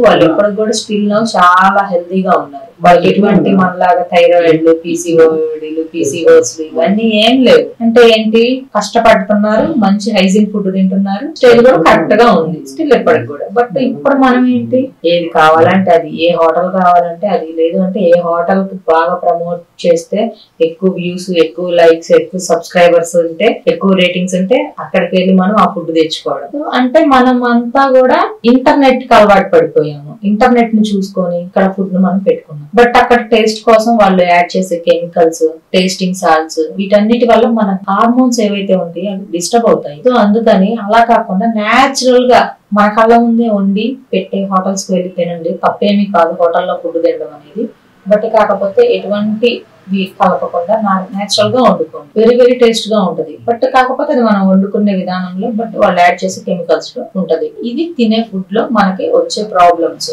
వాళ్ళు ఎప్పటికి కూడా స్టిల్ చాలా హెల్తీగా ఉన్నారు. వాళ్ళకి ఎటువంటి మనలాగా థైరాయిడ్లు, పీసీఓస్లు ఇవన్నీ ఏం లేవు. అంటే ఏంటి, కష్టపడుతున్నారు, మంచి హైజీన్ ఫుడ్ తింటున్నారు, స్టేజ్ కూడా కరెక్ట్ గా ఉంది స్టిల్ ఎప్పటికి కూడా. బట్ ఇప్పుడు మనం ఏంటి, ఏది కావాలంటే అది, ఏ హోటల్ కావాలంటే అది, లేదు అంటే ఏ హోటల్ బాగా ప్రమోట్ చేస్తే ఎక్కువ వ్యూస్, ఎక్కువ లైక్స్, ఎక్కువ సబ్స్క్రైబర్స్ ఉంటే, ఎక్కువ రేటింగ్స్ ఉంటే అక్కడికి వెళ్ళి మనం ఆ ఫుడ్ తెచ్చుకోవడం. అంటే మనం అంతా కూడా ఇంటర్నెట్ కి అలవాటు పడిపోయాము. ఇంటర్నెట్ ని చూసుకొని ఇక్కడ ఫుడ్ ను మనం పెట్టుకున్నాం. బట్ అక్కడ టేస్ట్ కోసం వాళ్ళు యాడ్ చేసే కెమికల్స్, టేస్టింగ్ సాల్ట్స్, వీటన్నిటి వల్ల మన హార్మోన్స్ ఏవైతే ఉంటాయి అవి డిస్టర్బ్ అవుతాయి. సో అందుకని అలా కాకుండా నేచురల్ గా మన కళ్ళ ముందే వండి పెట్టే హోటల్స్ కి వెళ్ళి తినండి. తప్పేమీ కాదు హోటల్లో ఫుడ్ తినడం అనేది. బట్ కాకపోతే ఎటువంటి కలపకుండా నేచురల్ గా వండుకోండి. వెరీ వెరీ టేస్ట్ గా ఉంటది. బట్ కాకపోతే అది మనం వండుకునే విధానంలో బట్ వాళ్ళు యాడ్ చేసే కెమికల్స్ లో ఉంటది. ఇది తినే ఫుడ్ లో మనకి వచ్చే ప్రాబ్లమ్స్.